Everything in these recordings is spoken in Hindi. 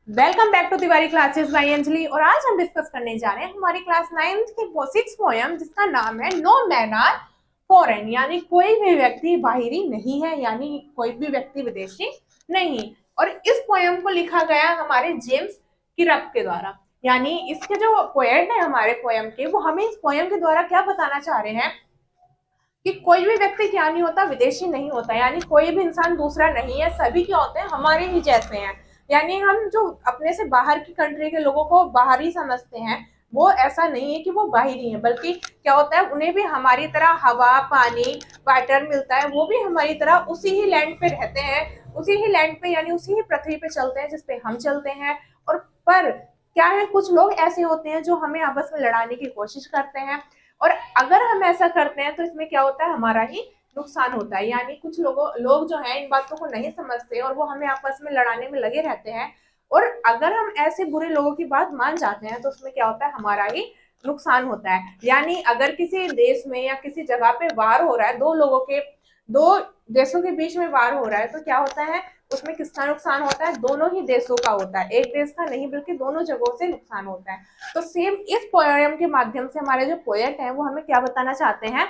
Welcome back to Tiwari classes by Anjali. और आज हम डिस्कस करने जा रहे हैं हमारी क्लास 9th की वो 6 पोयम जिसका नाम है नो मैन आर फॉरेन, यानी कोई भी व्यक्ति बाहरी नहीं है, यानी कोई भी व्यक्ति विदेशी नहीं। और इस पोयम को लिखा गया हमारे जेम्स किरक के द्वारा। यानी इसके जो पोएट है हमारे पोयम के, वो हमें इस पोयम के द्वारा क्या बताना चाह रहे हैं कि कोई भी व्यक्ति क्या नहीं होता, विदेशी नहीं होता, यानी कोई भी इंसान दूसरा नहीं है, सभी क्या होते हैं, हमारे ही जैसे हैं। यानी हम जो अपने से बाहर की कंट्री के लोगों को बाहरी समझते हैं, वो ऐसा नहीं है कि वो बाहरी है, बल्कि क्या होता है, उन्हें भी हमारी तरह हवा पानी वाटर मिलता है, वो भी हमारी तरह उसी ही लैंड पे रहते हैं, उसी ही लैंड पे यानी उसी ही पृथ्वी पे चलते हैं जिसपे हम चलते हैं। और पर क्या है, कुछ लोग ऐसे होते हैं जो हमें आपस में लड़ाने की कोशिश करते हैं, और अगर हम ऐसा करते हैं तो इसमें क्या होता है, हमारा ही नुकसान होता है। यानी कुछ लोग जो है इन बातों को नहीं समझते और वो हमें आपस में लड़ाने में लगे रहते हैं। और अगर हम ऐसे बुरे लोगों की बात मान जाते हैं तो उसमें क्या होता है, हमारा ही नुकसान होता है। यानी अगर किसी देश में या किसी जगह पे वार हो रहा है, दो देशों के बीच में वार हो रहा है, तो क्या होता है, उसमें किसका नुकसान होता है, दोनों ही देशों का होता है, एक देश का नहीं बल्कि दोनों जगहों से नुकसान होता है। तो सेम इस पोयम के माध्यम से हमारे जो पोएट है वो हमें क्या बताना चाहते हैं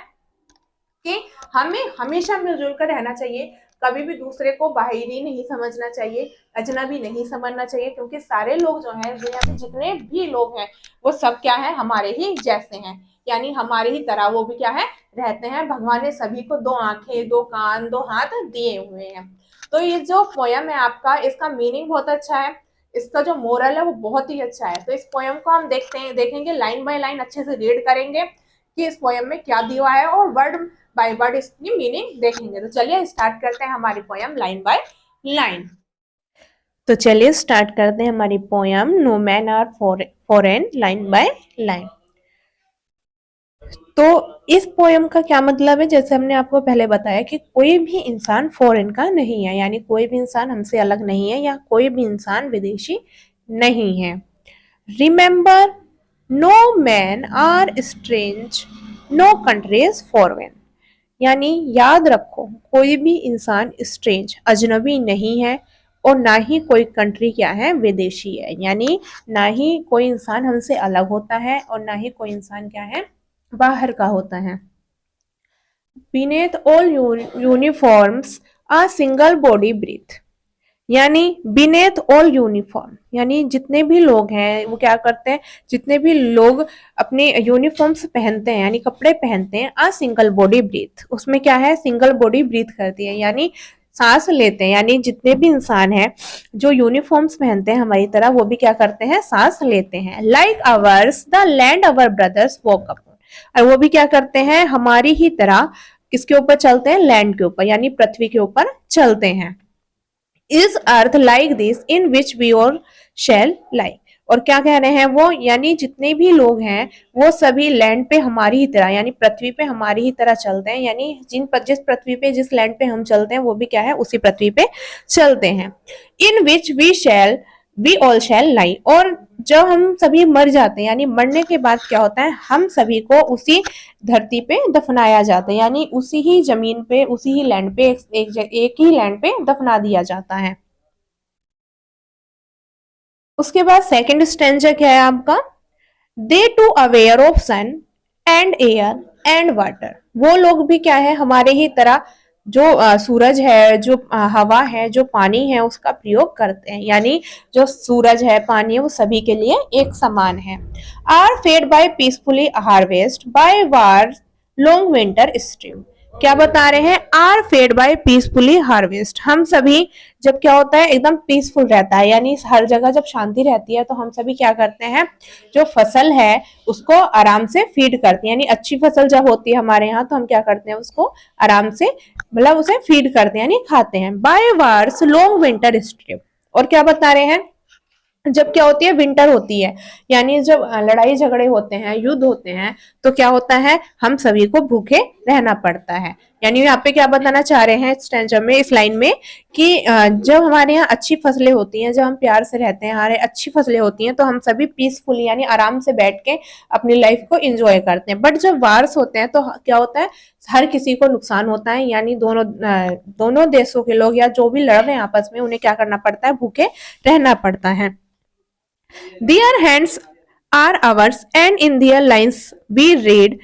कि हमें हमेशा मिलजुल कर रहना चाहिए, कभी भी दूसरे को बाहरी नहीं समझना चाहिए, अजनबी नहीं समझना चाहिए, क्योंकि सारे लोग जो हैं, दुनिया में जितने भी लोग हैं वो सब क्या है, हमारे ही जैसे हैं, यानी हमारे ही तरह वो भी क्या है, रहते हैं। भगवान ने सभी को दो आंखें, दो कान, दो हाथ दिए हुए हैं। तो ये जो पोयम है आपका, इसका मीनिंग बहुत अच्छा है, इसका जो मोरल है वो बहुत ही अच्छा है। तो इस पोयम को हम देखेंगे लाइन बाय लाइन, अच्छे से रीड करेंगे कि इस पोयम में क्या दिया है, और वर्ड बाय वर्ड इसकी मीनिंग देखेंगे। तो चलिए स्टार्ट करते हैं हमारी पोयम लाइन बाय लाइन। तो चलिए स्टार्ट करते हैं हमारी poem no man are foreign, line by line. तो इस पोयम का क्या मतलब है, जैसे हमने आपको पहले बताया कि कोई भी इंसान फॉरेन का नहीं है, यानी कोई भी इंसान हमसे अलग नहीं है, या कोई भी इंसान विदेशी नहीं है। Remember, no man are strange, no country is foreign. यानी याद रखो, कोई भी इंसान स्ट्रेंज अजनबी नहीं है, और ना ही कोई कंट्री क्या है, विदेशी है। यानी ना ही कोई इंसान हमसे अलग होता है, और ना ही कोई इंसान क्या है, बाहर का होता है। Beneath all uniforms a single body breathe। यानी बीनेथ ऑल यूनिफॉर्म, यानी जितने भी लोग हैं वो क्या करते हैं, जितने भी लोग अपने यूनिफॉर्म्स पहनते हैं यानी कपड़े पहनते हैं, आ सिंगल बॉडी ब्रीथ, उसमें क्या है, सिंगल बॉडी ब्रीथ करती है, यानी सांस लेते हैं। यानी जितने भी इंसान हैं जो यूनिफॉर्म्स पहनते हैं हमारी तरह, वो भी क्या करते हैं, सांस लेते हैं। Like ours the land our brothers walk upon, और वो भी क्या करते हैं, हमारी ही तरह किसके ऊपर चलते हैं, लैंड के ऊपर, यानी पृथ्वी के ऊपर चलते हैं। Is earth like this in which we all shall lie. और क्या कह रहे हैं वो, यानी जितने भी लोग हैं वो सभी लैंड पे हमारी ही तरह, यानी पृथ्वी पे हमारी ही तरह चलते हैं, यानी जिस पृथ्वी पे, जिस लैंड पे हम चलते हैं वो भी क्या है, उसी पृथ्वी पे चलते हैं। इन विच वी ऑल शैल लाई। और जब हम सभी मर जाते हैं, यानी मरने के बाद क्या होता है, हम सभी को उसी धरती पे दफनाया जाता है, यानी उसी ही जमीन पे, उसी ही लैंड पे, एक ही लैंड पे दफना दिया जाता है। उसके बाद सेकंड स्टेंजा क्या है आपका, they too aware of sun and air and water. वो लोग भी क्या है, हमारे ही तरह जो सूरज है, जो हवा है, जो पानी है, उसका प्रयोग करते हैं। यानी जो सूरज है, पानी है, वो सभी के लिए एक समान है। Are fed by peacefully harvest by war long winter stream. क्या बता रहे हैं, are fed by peacefully harvest, हम सभी जब क्या होता है, एकदम पीसफुल रहता है, यानी हर जगह जब शांति रहती है, तो हम सभी क्या करते हैं, जो फसल है उसको आराम से फीड करते हैं। यानी अच्छी फसल जब होती है हमारे यहाँ, तो हम क्या करते हैं, उसको आराम से, मतलब उसे फीड करते हैं, यानी खाते हैं। By wars long winter strip. और क्या बता रहे हैं, जब क्या होती है, विंटर होती है, यानी जब लड़ाई झगड़े होते हैं, युद्ध होते हैं, तो क्या होता है, हम सभी को भूखे रहना पड़ता है। यानी यहाँ पे क्या बताना चाह रहे हैं स्टैंजा में, इस लाइन में, कि जब हमारे यहाँ अच्छी फसलें होती हैं, जब हम प्यार से रहते हैं, हमारे अच्छी फसलें होती हैं, तो हम सभी पीसफुल यानी आराम से बैठ के अपनी लाइफ को एंजॉय करते हैं। बट जब वार्स होते हैं तो क्या होता है, हर किसी को नुकसान होता है, यानी दोनों देशों के लोग या जो भी लड़ रहे हैं आपस में, उन्हें क्या करना पड़ता है, भूखे रहना पड़ता है। Their hands are ours, and in their lines we read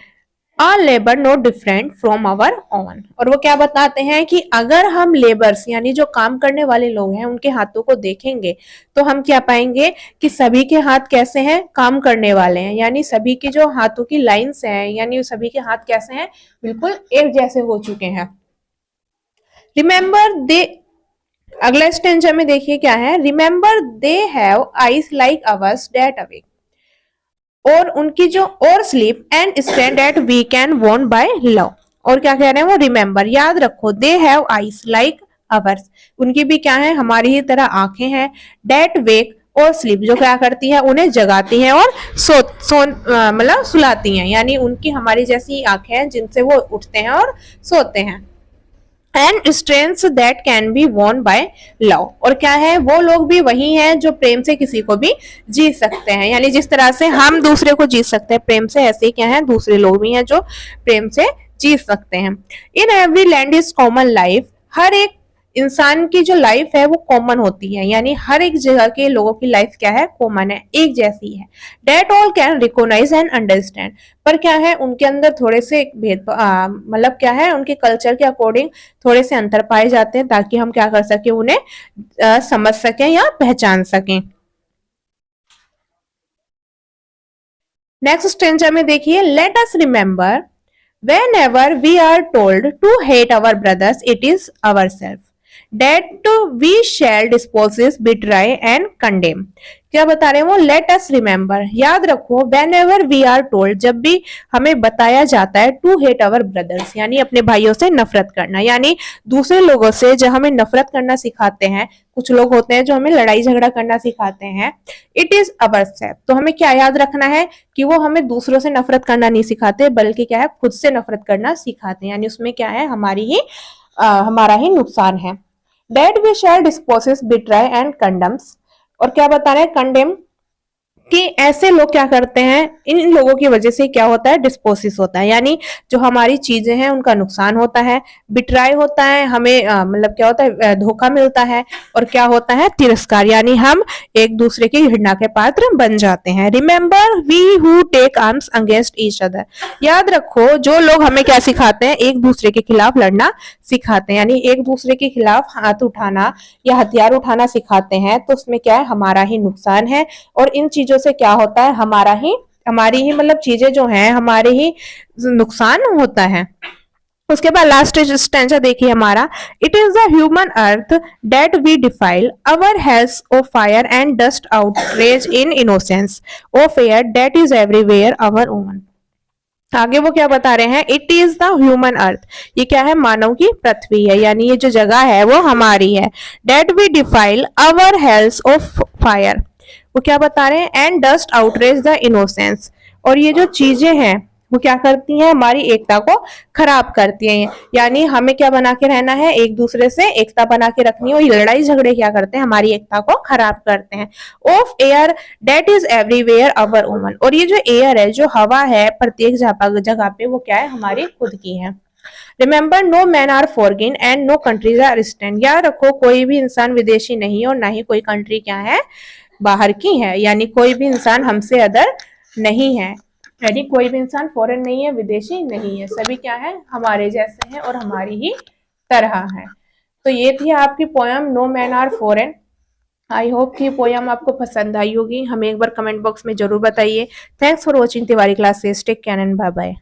a labor no different from our own। और वो क्या बताते हैं कि अगर हम लेबर्स यानी जो काम करने वाले लोग हैं उनके हाथों को देखेंगे तो हम क्या पाएंगे कि सभी के हाथ कैसे हैं, काम करने वाले हैं, यानी सभी की जो हाथों की लाइंस हैं यानी सभी के हाथ कैसे हैं, बिल्कुल एक जैसे हो चुके हैं। रिमेंबर दे, अगला स्टेंजा में देखिए क्या है, remember they have eyes like ours that away, और उनकी जो or sleep and stand at we can won by love. और क्या कह रहे हैं वो, रिमेंबर याद रखो, they have eyes like ours, उनकी भी क्या है, हमारी ही तरह आंखें हैं, डेट वेक और स्लीप जो क्या करती है, उन्हें जगाती हैं और मतलब सुलाती हैं, यानी उनकी हमारी जैसी आंखें हैं जिनसे वो उठते हैं और सोते हैं। And strength that can be von by love, और क्या है, वो लोग भी वही हैं जो प्रेम से किसी को भी जीत सकते हैं, यानी जिस तरह से हम दूसरे को जीत सकते हैं प्रेम से, ऐसे ही क्या है, दूसरे लोग भी हैं जो प्रेम से जीत सकते हैं। In every land is common life, हर एक इंसान की जो लाइफ है वो कॉमन होती है, यानी हर एक जगह के लोगों की लाइफ क्या है, कॉमन है, एक जैसी है। That all can recognise and understand, पर क्या है, उनके अंदर थोड़े से मतलब क्या है, उनके कल्चर के अकॉर्डिंग थोड़े से अंतर पाए जाते हैं, ताकि हम क्या कर सके, उन्हें समझ सकें या पहचान सकें। नेक्स्ट स्टेंजा में देखिए, let us remember whenever we are told to hate our brothers, it is ourselves that we shall dispose, betray and condemn। क्या बता रहे हैं वो, लेट अस रिमेंबर, याद रखो, whenever we are told, जब भी हमें बताया जाता है, टू हेट अवर ब्रदर्स, यानी अपने भाइयों से नफरत करना, यानी दूसरे लोगों से जब हमें नफरत करना सिखाते हैं, कुछ लोग होते हैं जो हमें लड़ाई झगड़ा करना सिखाते हैं, इट इज अवर सेल्फ, तो हमें क्या याद रखना है कि वो हमें दूसरों से नफरत करना नहीं सिखाते, बल्कि क्या है, खुद से नफरत करना सिखाते हैं, यानी उसमें क्या है, हमारा ही नुकसान है। डेट वी शैल डिस्पोसेस, बिट्राई एंड कंडम्स, और क्या बता रहे हैं, कंडेम, कि ऐसे लोग क्या करते हैं, इन लोगों की वजह से क्या होता है, डिस्पोसिस होता है, यानी जो हमारी चीजें हैं उनका नुकसान होता है, बिट्राई होता है, हमें मतलब क्या होता है, धोखा मिलता है, और क्या होता है, तिरस्कार, यानी हम एक दूसरे की घृणा के पात्र बन जाते हैं। Remember we who take arms against each other, याद रखो, जो लोग हमें क्या सिखाते हैं, एक दूसरे के खिलाफ लड़ना सिखाते हैं, यानी एक दूसरे के खिलाफ हाथ उठाना या हथियार उठाना सिखाते हैं, तो उसमें क्या है, हमारा ही नुकसान है, और इन चीजों से क्या होता है, हमारी ही मतलब चीजें जो हैं, हमारे ही नुकसान होता है। उसके बाद लास्ट स्टेंजा देखिए हमारा, it is the human earth that we defile, our hells of fire and dust outrage in innocence of air that is everywhere our own. आगे वो क्या बता रहे हैं, it is the human earth, ये क्या है, मानव की पृथ्वी है, यानी ये जो जगह है वो हमारी है। That we defile our hells of fire, वो क्या बता रहे हैं, and dust outrage the innocence, और ये जो चीजें हैं वो क्या करती हैं, हमारी एकता को खराब करती हैं, यानी हमें क्या बना के रहना है, एक दूसरे से एकता बना के रखनी है, और लड़ाई झगड़े क्या करते हैं, हमारी एकता को खराब करते हैं। Of air that is everywhere our own, और ये जो एयर है, जो हवा है, प्रत्येक जगह पे वो क्या है, हमारी खुद की है। Remember no man are foreign and no countries are stand, याद रखो, कोई भी इंसान विदेशी नहीं है और ना ही कोई कंट्री क्या है, बाहर की है, यानी कोई भी इंसान हमसे अदर नहीं है, यानी कोई भी इंसान फॉरेन नहीं है, विदेशी नहीं है, सभी क्या है, हमारे जैसे हैं और हमारी ही तरह है। तो ये थी आपकी poem no man are foreign. I hope कि पोयम आपको पसंद आई होगी, हमें एक बार कमेंट बॉक्स में जरूर बताइए। Thanks for watching Tiwari classes, take care and bye bye.